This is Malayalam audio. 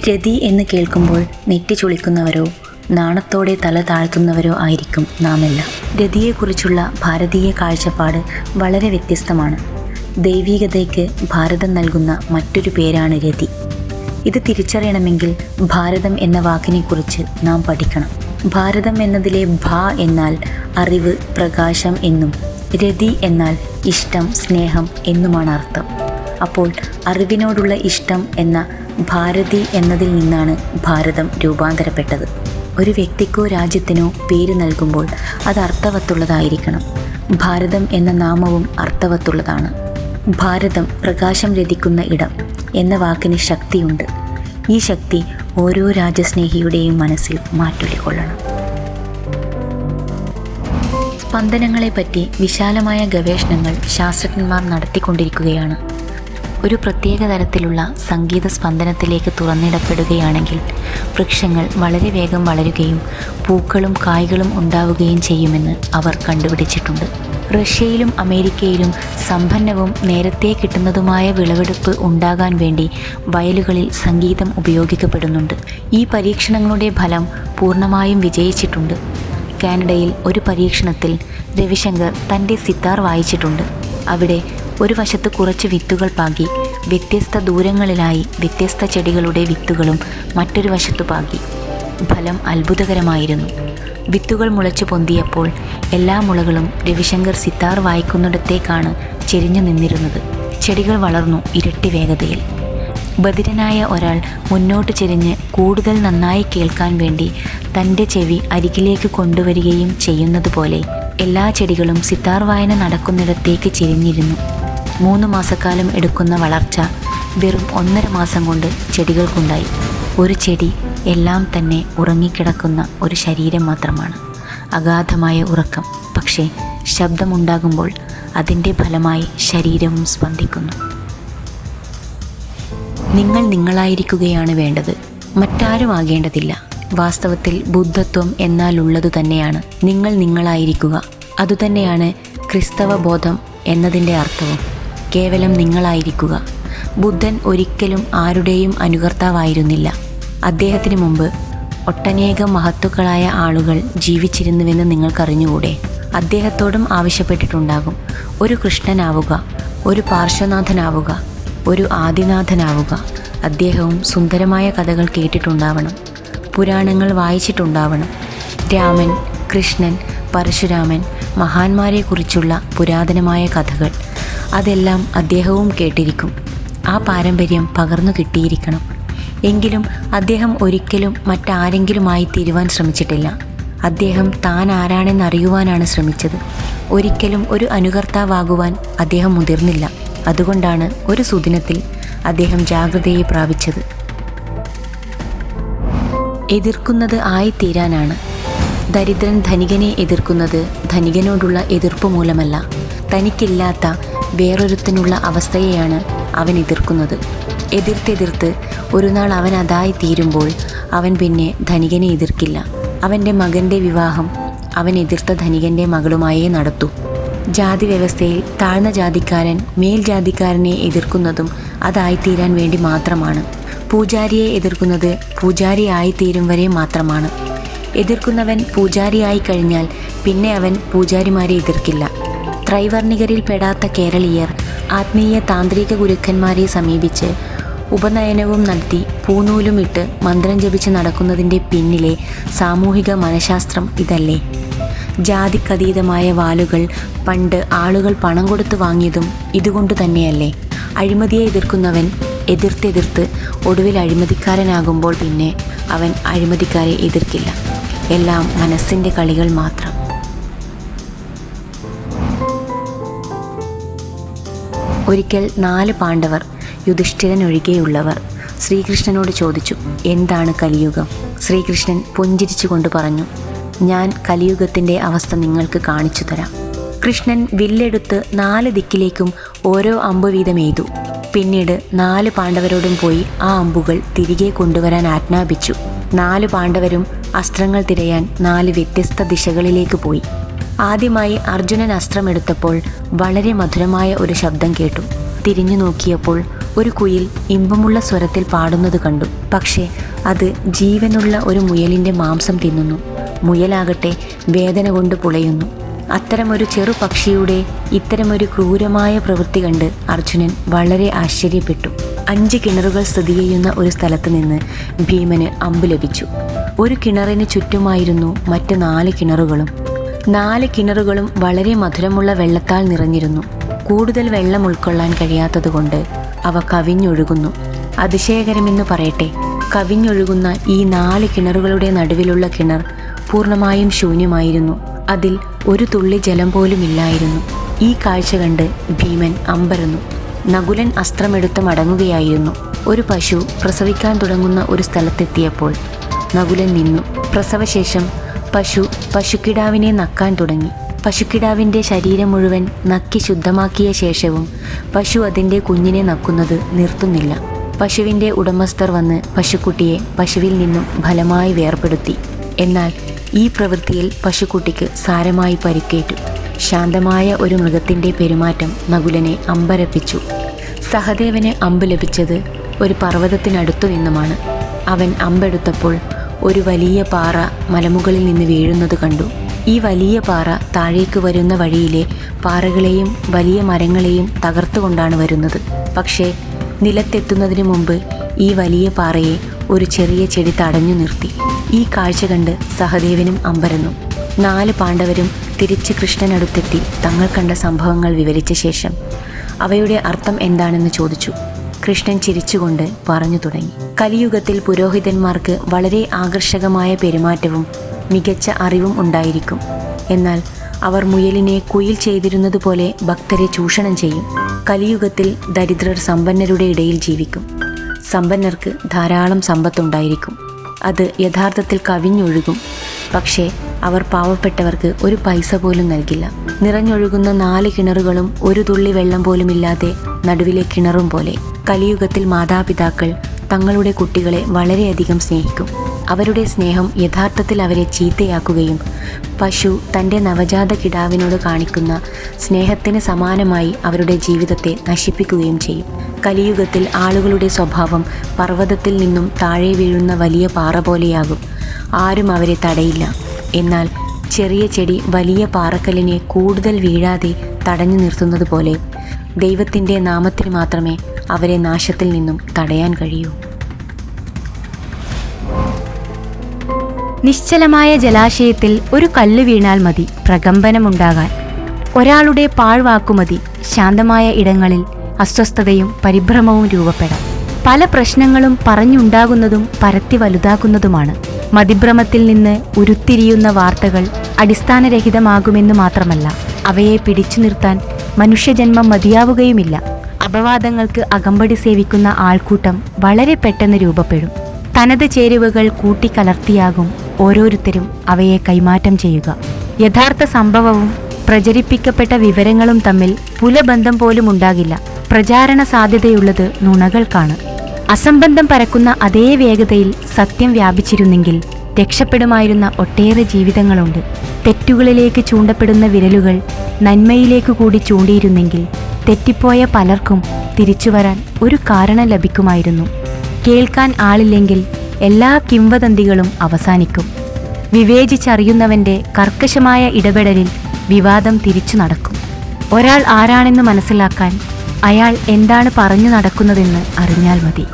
രതി എന്ന് കേൾക്കുമ്പോൾ നെറ്റി ചുളിക്കുന്നവരോ നാണത്തോടെ തല താഴ്ത്തുന്നവരോ ആയിരിക്കും നാമെല്ലാം. രതിയെക്കുറിച്ചുള്ള ഭാരതീയ കാഴ്ചപ്പാട് വളരെ വ്യത്യസ്തമാണ്. ദൈവീകതയ്ക്ക് ഭാരതം നൽകുന്ന മറ്റൊരു പേരാണ് രതി. ഇത് തിരിച്ചറിയണമെങ്കിൽ ഭാരതം എന്ന വാക്കിനെക്കുറിച്ച് നാം പഠിക്കണം. ഭാരതം എന്നതിലെ ഭ എന്നാൽ അറിവ്, പ്രകാശം എന്നും രതി എന്നാൽ ഇഷ്ടം, സ്നേഹം എന്നുമാണ് അർത്ഥം. അപ്പോൾ അറിവിനോടുള്ള ഇഷ്ടം എന്ന ഭാരതി എന്നതിൽ നിന്നാണ് ഭാരതം രൂപാന്തരപ്പെട്ടത്. ഒരു വ്യക്തിക്കോ രാജ്യത്തിനോ പേര് നൽകുമ്പോൾ അത് അർത്ഥവത്തുള്ളതായിരിക്കണം. ഭാരതം എന്ന നാമവും അർത്ഥവത്തുള്ളതാണ്. ഭാരതം, പ്രകാശം രതിക്കുന്ന ഇടം എന്ന വാക്കിന് ശക്തിയുണ്ട്. ഈ ശക്തി ഓരോ രാജ്യസ്നേഹിയുടെയും മനസ്സിൽ മാറ്റൊലിക്കൊള്ളണം. സ്പന്ദനങ്ങളെപ്പറ്റി വിശാലമായ ഗവേഷണങ്ങൾ ശാസ്ത്രജ്ഞന്മാർ നടത്തിക്കൊണ്ടിരിക്കുകയാണ്. ഒരു പ്രത്യേക തരത്തിലുള്ള സംഗീത സ്പന്ദനത്തിലേക്ക് തുറന്നിടപ്പെടുകയാണെങ്കിൽ വൃക്ഷങ്ങൾ വളരെ വേഗം വളരുകയും പൂക്കളും കായ്കളും ഉണ്ടാവുകയും ചെയ്യുമെന്ന് അവർ കണ്ടുപിടിച്ചിട്ടുണ്ട്. റഷ്യയിലും അമേരിക്കയിലും സമ്പന്നവും നേരത്തെ കിട്ടുന്നതുമായ വിളവെടുപ്പ് ഉണ്ടാകാൻ വേണ്ടി വയലുകളിൽ സംഗീതം ഉപയോഗിക്കപ്പെടുന്നുണ്ട്. ഈ പരീക്ഷണങ്ങളുടെ ഫലം പൂർണ്ണമായും വിജയിച്ചിട്ടുണ്ട്. കാനഡയിൽ ഒരു പരീക്ഷണത്തിൽ രവിശങ്കർ തൻ്റെ സിത്താർ വായിച്ചിട്ടുണ്ട്. അവിടെ ഒരു വശത്ത് കുറച്ച് വിത്തുകൾ പാകി വ്യത്യസ്ത ദൂരങ്ങളിലായി വ്യത്യസ്ത ചെടികളുടെ വിത്തുകളും മറ്റൊരു വശത്തു പാകി. ഫലം അത്ഭുതകരമായിരുന്നു. വിത്തുകൾ മുളച്ചു പൊന്തിയപ്പോൾ എല്ലാ മുളകളും രവിശങ്കർ സിത്താർ വായിക്കുന്നിടത്തേക്കാണ് ചെരിഞ്ഞു നിന്നിരുന്നത്. ചെടികൾ വളർന്നു ഇരട്ടി വേഗതയിൽ. ബധിരനായ ഒരാൾ മുന്നോട്ട് ചെരിഞ്ഞ് കൂടുതൽ നന്നായി കേൾക്കാൻ വേണ്ടി തൻ്റെ ചെവി അരികിലേക്ക് കൊണ്ടുവരികയും ചെയ്യുന്നതുപോലെ എല്ലാ ചെടികളും സിത്താർ വായന നടക്കുന്നിടത്തേക്ക് ചെരിഞ്ഞിരുന്നു. 3 മാസക്കാലം എടുക്കുന്ന വളർച്ച വെറും 1.5 മാസം കൊണ്ട് ചെടികൾക്കുണ്ടായി. ഒരു ചെടി എല്ലാം തന്നെ ഉറങ്ങിക്കിടക്കുന്ന ഒരു ശരീരം മാത്രമാണ്. അഗാധമായ ഉറക്കം. പക്ഷേ ശബ്ദമുണ്ടാകുമ്പോൾ അതിൻ്റെ ഫലമായി ശരീരവും സ്പന്ദിക്കുന്നു. നിങ്ങൾ നിങ്ങളായിരിക്കുകയാണ് വേണ്ടത്, മറ്റാരും ആകേണ്ടതില്ല. വാസ്തവത്തിൽ ബുദ്ധത്വം എന്നാലുള്ളതു തന്നെയാണ് നിങ്ങൾ നിങ്ങളായിരിക്കുക. അതുതന്നെയാണ് ക്രിസ്തവ ബോധം എന്നതിൻ്റെ അർത്ഥവും. കേവലം നിങ്ങളായിരിക്കുക. ബുദ്ധൻ ഒരിക്കലും ആരുടെയും അനുകർത്താവായിരുന്നില്ല. അദ്ദേഹത്തിന് മുമ്പ് ഒട്ടനേകം മഹത്തുക്കളായ ആളുകൾ ജീവിച്ചിരുന്നുവെന്ന് നിങ്ങൾക്കറിഞ്ഞുകൂടെ? അദ്ദേഹത്തോടും ആവശ്യപ്പെട്ടിട്ടുണ്ടാകും, ഒരു കൃഷ്ണനാവുക, ഒരു പാർശ്വനാഥനാവുക, ഒരു ആദിനാഥനാവുക. അദ്ദേഹവും സുന്ദരമായ കഥകൾ കേട്ടിട്ടുണ്ടാവണം, പുരാണങ്ങൾ വായിച്ചിട്ടുണ്ടാവണം. രാമൻ, കൃഷ്ണൻ, പരശുരാമൻ, മഹാന്മാരെക്കുറിച്ചുള്ള പുരാതനമായ കഥകൾ, അതെല്ലാം അദ്ദേഹവും കേട്ടിരിക്കും. ആ പാരമ്പര്യം പകർന്നു കിട്ടിയിരിക്കണം. എങ്കിലും അദ്ദേഹം ഒരിക്കലും മറ്റാരെങ്കിലുമായി തീരുവാൻ ശ്രമിച്ചിട്ടില്ല. അദ്ദേഹം താൻ ആരാണെന്നറിയുവാനാണ് ശ്രമിച്ചത്. ഒരിക്കലും ഒരു അനുകർത്താവാകുവാൻ അദ്ദേഹം മുതിർന്നില്ല. അതുകൊണ്ടാണ് ഒരു സുദിനത്തിൽ അദ്ദേഹം ജാഗ്രതയെ പ്രാപിച്ചത്. എതിർക്കുന്നത് ആയിത്തീരാനാണ്. ദരിദ്രൻ ധനികനെ എതിർക്കുന്നത് ധനികനോടുള്ള എതിർപ്പ് മൂലമല്ല, തനിക്കില്ലാത്ത വേറൊരുത്തനുള്ള അവസ്ഥയെയാണ് അവൻ എതിർക്കുന്നത്. എതിർത്ത് ഒരു നാൾ അവൻ അതായി തീരുമ്പോൾ അവൻ പിന്നെ ധനികനെ എതിർക്കില്ല. അവൻ്റെ മകൻ്റെ വിവാഹം അവൻ എതിർത്ത ധനികൻ്റെ മകളുമായേ നടത്തൂ. ജാതി വ്യവസ്ഥയിൽ താഴ്ന്ന ജാതിക്കാരൻ മേൽജാതിക്കാരനെ എതിർക്കുന്നതും അതായിത്തീരാൻ വേണ്ടി മാത്രമാണ്. പൂജാരിയെ എതിർക്കുന്നത് പൂജാരി ആയിത്തീരും വരെ മാത്രമാണ്. എതിർക്കുന്നവൻ പൂജാരിയായി കഴിഞ്ഞാൽ പിന്നെ അവൻ പൂജാരിമാരെ എതിർക്കില്ല. ത്രൈവർണികരിൽ പെടാത്ത കേരളീയർ ആത്മീയ താന്ത്രിക ഗുരുക്കന്മാരെ സമീപിച്ച് ഉപനയനവും നടത്തി പൂനൂലുമിട്ട് മന്ത്രം ജപിച്ച് നടക്കുന്നതിൻ്റെ പിന്നിലെ സാമൂഹിക മനഃശാസ്ത്രം ഇതല്ലേ? ജാതിക്കതീതമായ വാലുകൾ പണ്ട് ആളുകൾ പണം കൊടുത്ത് വാങ്ങിയതും ഇതുകൊണ്ട് തന്നെയല്ലേ? അഴിമതിയെ എതിർക്കുന്നവൻ എതിർത്ത് ഒടുവിൽ അഴിമതിക്കാരനാകുമ്പോൾ പിന്നെ അവൻ അഴിമതിക്കാരെ എതിർക്കില്ല. എല്ലാം മനസ്സിൻ്റെ കളികൾ മാത്രം. ഒരിക്കൽ 4 പാണ്ഡവർ, യുധിഷ്ഠിരൻ ഒഴികെയുള്ളവർ, ശ്രീകൃഷ്ണനോട് ചോദിച്ചു, എന്താണ് കലിയുഗം? ശ്രീകൃഷ്ണൻ പുഞ്ചിരിച്ചുകൊണ്ട് പറഞ്ഞു, ഞാൻ കലിയുഗത്തിൻ്റെ അവസ്ഥ നിങ്ങൾക്ക് കാണിച്ചു തരാം. കൃഷ്ണൻ വില്ലെടുത്ത് 4 ദിക്കിലേക്കും ഓരോ അമ്പ് വീതം എയ്തു. പിന്നീട് 4 പാണ്ഡവരോടും പോയി ആ അമ്പുകൾ തിരികെ കൊണ്ടുവരാൻ ആജ്ഞാപിച്ചു. 4 പാണ്ഡവരും അസ്ത്രങ്ങൾ തിരയാൻ 4 വ്യത്യസ്ത ദിശകളിലേക്ക് പോയി. ആദ്യമായി അർജുനൻ അസ്ത്രമെടുത്തപ്പോൾ വളരെ മധുരമായ ഒരു ശബ്ദം കേട്ടു. തിരിഞ്ഞു നോക്കിയപ്പോൾ ഒരു കുയിൽ ഇമ്പമുള്ള സ്വരത്തിൽ പാടുന്നത് കണ്ടു. പക്ഷേ അത് ജീവനുള്ള ഒരു മുയലിൻ്റെ മാംസം തിന്നുന്നു. മുയലാകട്ടെ വേദന കൊണ്ട് പുളയുന്നു. അത്തരമൊരു ചെറു പക്ഷിയുടെ ഇത്തരമൊരു ക്രൂരമായ പ്രവൃത്തി കണ്ട് അർജുനൻ വളരെ ആശ്ചര്യപ്പെട്ടു. 5 കിണറുകൾ സ്ഥിതി ചെയ്യുന്ന ഒരു സ്ഥലത്ത് നിന്ന് ഭീമന് അമ്പ് ലഭിച്ചു. ഒരു കിണറിന് ചുറ്റുമായിരുന്നു മറ്റ് 4 കിണറുകളും. 4 കിണറുകളും വളരെ മധുരമുള്ള വെള്ളത്താൽ നിറഞ്ഞിരുന്നു. കൂടുതൽ വെള്ളം ഉൾക്കൊള്ളാൻ കഴിയാത്തതുകൊണ്ട് അവ കവിഞ്ഞൊഴുകുന്നു. അതിശയകരമെന്ന് പറയട്ടെ, കവിഞ്ഞൊഴുകുന്ന ഈ 4 കിണറുകളുടെ നടുവിലുള്ള കിണർ പൂർണ്ണമായും ശൂന്യമായിരുന്നു. അതിൽ ഒരു തുള്ളി ജലം പോലും ഇല്ലായിരുന്നു. ഈ കാഴ്ച കണ്ട് ഭീമൻ അമ്പരന്നു. നകുലൻ അസ്ത്രമെടുത്ത് മടങ്ങുകയായിരുന്നു. ഒരു പശു പ്രസവിക്കാൻ തുടങ്ങുന്ന ഒരു സ്ഥലത്തെത്തിയപ്പോൾ നകുലൻ നിന്നു. പ്രസവശേഷം പശുക്കിടാവിനെ നക്കാൻ തുടങ്ങി. പശുക്കിടാവിൻ്റെ ശരീരം മുഴുവൻ നക്കി ശുദ്ധമാക്കിയ ശേഷവും പശു അതിൻ്റെ കുഞ്ഞിനെ നക്കുന്നത് നിർത്തുന്നില്ല. പശുവിൻ്റെ ഉടമസ്ഥർ വന്ന് പശുക്കുട്ടിയെ പശുവിൽ നിന്നും ഫലമായി വേർപെടുത്തി. എന്നാൽ ഈ പ്രവൃത്തിയിൽ പശുക്കുട്ടിക്ക് സാരമായി പരിക്കേറ്റു. ശാന്തമായ ഒരു മൃഗത്തിൻ്റെ പെരുമാറ്റം നകുലനെ അമ്പരപ്പിച്ചു. സഹദേവന് അമ്പ് ലഭിച്ചത് ഒരു പർവ്വതത്തിനടുത്തു നിന്നുമാണ്. അവൻ അമ്പെടുത്തപ്പോൾ ഒരു വലിയ പാറ മലമുകളിൽ നിന്ന് വീഴുന്നത് കണ്ടു. ഈ വലിയ പാറ താഴേക്ക് വരുന്ന വഴിയിലെ പാറകളെയും വലിയ മരങ്ങളെയും തകർത്തുകൊണ്ടാണ് വരുന്നത്. പക്ഷേ നിലത്തെത്തുന്നതിന് മുമ്പ് ഈ വലിയ പാറയെ ഒരു ചെറിയ ചെടി തടഞ്ഞു നിർത്തി. ഈ കാഴ്ച കണ്ട് സഹദേവനും അമ്പരന്നു. 4 പാണ്ഡവരും തിരിച്ച് കൃഷ്ണനടുത്തെത്തി തങ്ങൾ കണ്ട സംഭവങ്ങൾ വിവരിച്ച ശേഷം അവയുടെ അർത്ഥം എന്താണെന്ന് ചോദിച്ചു. കൃഷ്ണൻ ചിരിച്ചുകൊണ്ട് പറഞ്ഞു തുടങ്ങി. കലിയുഗത്തിൽ പുരോഹിതന്മാർക്ക് വളരെ ആകർഷകമായ പെരുമാറ്റവും മികച്ച അറിവും ഉണ്ടായിരിക്കും. എന്നാൽ അവർ മുയലിനെ കുയിൽ ചെയ്തിരുന്നത് പോലെ ഭക്തരെ ചൂഷണം ചെയ്യും. കലിയുഗത്തിൽ ദരിദ്രർ സമ്പന്നരുടെ ഇടയിൽ ജീവിക്കും. സമ്പന്നർക്ക് ധാരാളം സമ്പത്തുണ്ടായിരിക്കും. അത് യഥാർത്ഥത്തിൽ കവിഞ്ഞൊഴുകും. പക്ഷേ അവർ പാവപ്പെട്ടവർക്ക് ഒരു പൈസ പോലും നൽകില്ല. നിറഞ്ഞൊഴുകുന്ന 4 കിണറുകളും ഒരു തുള്ളി വെള്ളം പോലുമില്ലാതെ നടുവിലെ കിണറും പോലെ കലിയുഗത്തിൽ മാതാപിതാക്കൾ തങ്ങളുടെ കുട്ടികളെ വളരെയധികം സ്നേഹിക്കും. അവരുടെ സ്നേഹം യഥാർത്ഥത്തിൽ അവരെ ചീത്തയാക്കുകയും പശു തൻ്റെ നവജാത കിടാവിനോട് കാണിക്കുന്ന സ്നേഹത്തിന് സമാനമായി അവരുടെ ജീവിതത്തെ നശിപ്പിക്കുകയും ചെയ്യും. കലിയുഗത്തിൽ ആളുകളുടെ സ്വഭാവം പർവ്വതത്തിൽ നിന്നും താഴെ വീഴുന്ന വലിയ പാറ പോലെയാകും. ആരും അവരെ തടയില്ല. എന്നാൽ ചെറിയ ചെടി വലിയ പാറക്കല്ലിനെ കൂടുതൽ വീഴാതെ തടഞ്ഞു നിർത്തുന്നത് പോലെ ദൈവത്തിൻ്റെ നാമത്തിന് മാത്രമേ അവരെ നാശത്തിൽ നിന്നും തടയാൻ കഴിയൂ. നിശ്ചലമായ ജലാശയത്തിൽ ഒരു കല്ല് വീണാൽ മതി പ്രകമ്പനമുണ്ടാകാൻ. ഒരാളുടെ പാഴ്വാക്കുമതി ശാന്തമായ ഇടങ്ങളിൽ അസ്വസ്ഥതയും പരിഭ്രമവും രൂപപ്പെടാം. പല പ്രശ്നങ്ങളും പറഞ്ഞുണ്ടാകുന്നതും പരത്തി വലുതാക്കുന്നതുമാണ്. മതിഭ്രമത്തിൽ നിന്ന് ഉരുത്തിരിയുന്ന വാർത്തകൾ അടിസ്ഥാനരഹിതമാകുമെന്ന് മാത്രമല്ല, അവയെ പിടിച്ചു നിർത്താൻ മനുഷ്യജന്മം മതിയാവുകയുമില്ല. അപവാദങ്ങൾക്ക് അകമ്പടി സേവിക്കുന്ന ആൾക്കൂട്ടം വളരെ പെട്ടെന്ന് രൂപപ്പെടും. തനത് ചേരുവകൾ കൂട്ടിക്കലർത്തിയാകും ഓരോരുത്തരും അവയെ കൈമാറ്റം ചെയ്യുക. യഥാർത്ഥ സംഭവവും പ്രചരിപ്പിക്കപ്പെട്ട വിവരങ്ങളും തമ്മിൽ പുലബന്ധം പോലും ഉണ്ടാകില്ല. പ്രചാരണ സാധ്യതയുള്ളത് നുണകൾക്കാണ്. അസംബന്ധം പരക്കുന്ന അതേ വേഗതയിൽ സത്യം വ്യാപിച്ചിരുന്നെങ്കിൽ രക്ഷപ്പെടുമായിരുന്ന ഒട്ടേറെ ജീവിതങ്ങളുണ്ട്. തെറ്റുകളിലേക്ക് ചൂണ്ടപ്പെടുന്ന വിരലുകൾ നന്മയിലേക്ക് കൂടി ചൂണ്ടിയിരുന്നെങ്കിൽ തെറ്റിപ്പോയ പലർക്കും തിരിച്ചുവരാൻ ഒരു കാരണം ലഭിക്കുമായിരുന്നു. കേൾക്കാൻ ആളില്ലെങ്കിൽ എല്ലാ കിംവദന്തികളും അവസാനിക്കും. വിവേചിച്ചറിയുന്നവൻ്റെ കർക്കശമായ ഇടപെടലിൽ വിവാദം തിരിച്ചു നടക്കും. ഒരാൾ ആരാണെന്ന് മനസ്സിലാക്കാൻ അയാൾ എന്താണ് പറഞ്ഞു നടക്കുന്നതെന്ന് അറിഞ്ഞാൽ മതി.